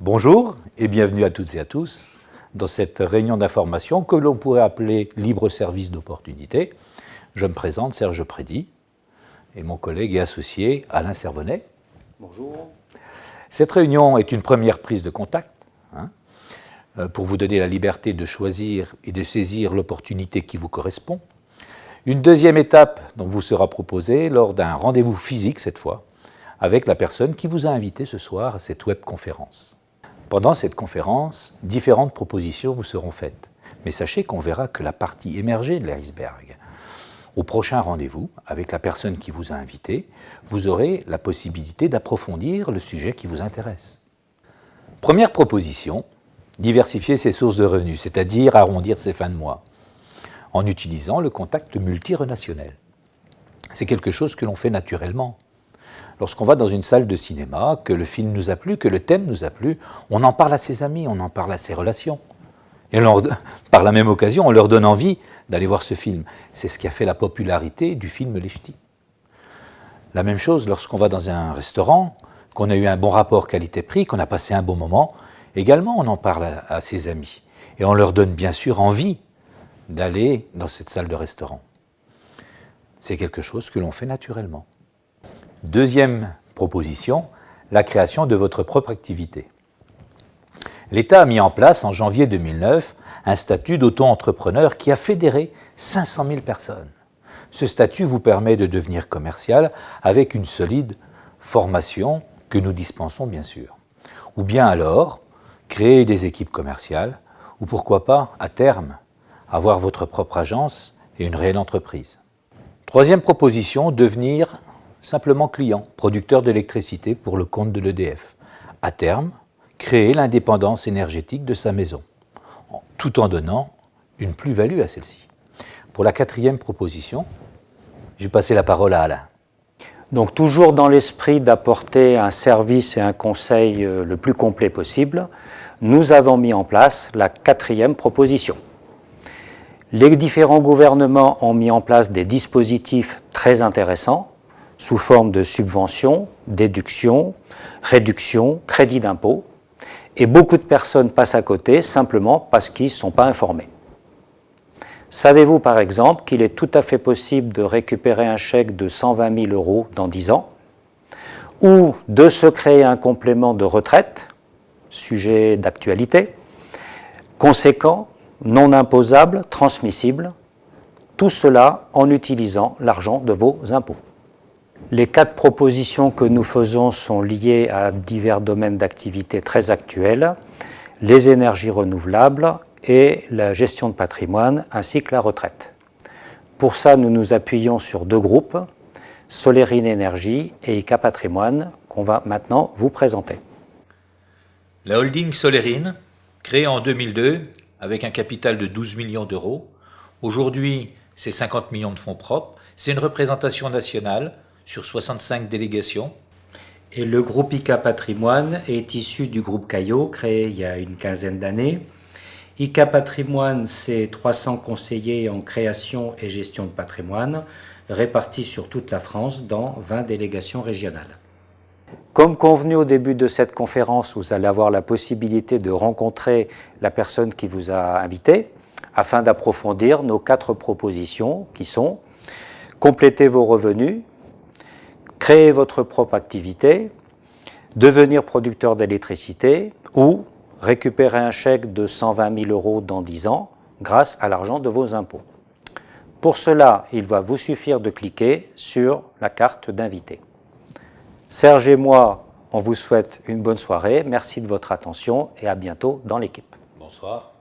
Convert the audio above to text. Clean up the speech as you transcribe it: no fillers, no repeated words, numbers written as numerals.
Bonjour et bienvenue à toutes et à tous dans cette réunion d'information que l'on pourrait appeler libre service d'opportunité. Je me présente, Serge Prédy, et mon collègue et associé Alain Servonnet. Bonjour. Cette réunion est une première prise de contact pour vous donner la liberté de choisir et de saisir l'opportunité qui vous correspond. Une deuxième étape dont vous sera proposée lors d'un rendez-vous physique cette fois avec la personne qui vous a invité ce soir à cette webconférence. Pendant cette conférence, différentes propositions vous seront faites. Mais sachez qu'on verra que la partie émergée de l'iceberg. Au prochain rendez-vous, avec la personne qui vous a invité, vous aurez la possibilité d'approfondir le sujet qui vous intéresse. Première proposition, diversifier ses sources de revenus, c'est-à-dire arrondir ses fins de mois, en utilisant le contact multirelationnel. C'est quelque chose que l'on fait naturellement. Lorsqu'on va dans une salle de cinéma, que le film nous a plu, que le thème nous a plu, on en parle à ses amis, on en parle à ses relations. Et par la même occasion, on leur donne envie d'aller voir ce film. C'est ce qui a fait la popularité du film Les Ch'tis. La même chose lorsqu'on va dans un restaurant, qu'on a eu un bon rapport qualité-prix, qu'on a passé un bon moment, également on en parle à ses amis. Et on leur donne bien sûr envie d'aller dans cette salle de restaurant. C'est quelque chose que l'on fait naturellement. Deuxième proposition, la création de votre propre activité. L'État a mis en place en janvier 2009 un statut d'auto-entrepreneur qui a fédéré 500 000 personnes. Ce statut vous permet de devenir commercial avec une solide formation que nous dispensons bien sûr. Ou bien alors, créer des équipes commerciales ou pourquoi pas, à terme, avoir votre propre agence et une réelle entreprise. Troisième proposition, devenir simplement client, producteur d'électricité pour le compte de l'EDF. À terme, créer l'indépendance énergétique de sa maison, tout en donnant une plus-value à celle-ci. Pour la quatrième proposition, je vais passer la parole à Alain. Donc toujours dans l'esprit d'apporter un service et un conseil le plus complet possible, nous avons mis en place la quatrième proposition. Les différents gouvernements ont mis en place des dispositifs très intéressants sous forme de subventions, déductions, réductions, crédits d'impôt. Et beaucoup de personnes passent à côté simplement parce qu'ils ne sont pas informés. Savez-vous par exemple qu'il est tout à fait possible de récupérer un chèque de 120 000 € dans 10 ans ou de se créer un complément de retraite, sujet d'actualité, conséquent, non imposable, transmissible, tout cela en utilisant l'argent de vos impôts. Les 4 propositions que nous faisons sont liées à divers domaines d'activité très actuels, les énergies renouvelables et la gestion de patrimoine ainsi que la retraite. Pour ça, nous nous appuyons sur 2 groupes, Solerine Énergie et ICA Patrimoine, qu'on va maintenant vous présenter. La holding Solerine, créée en 2002 avec un capital de 12 millions d'euros, aujourd'hui c'est 50 millions de fonds propres, c'est une représentation nationale sur 65 délégations. Et le groupe ICA Patrimoine est issu du groupe Caillot, créé il y a une quinzaine d'années. ICA Patrimoine, c'est 300 conseillers en création et gestion de patrimoine, répartis sur toute la France dans 20 délégations régionales. Comme convenu au début de cette conférence, vous allez avoir la possibilité de rencontrer la personne qui vous a invité, afin d'approfondir nos 4 propositions qui sont compléter vos revenus, créer votre propre activité, devenir producteur d'électricité ou récupérer un chèque de 120 000 € dans 10 ans grâce à l'argent de vos impôts. Pour cela, il va vous suffire de cliquer sur la carte d'invité. Serge et moi, on vous souhaite une bonne soirée. Merci de votre attention et à bientôt dans l'équipe. Bonsoir.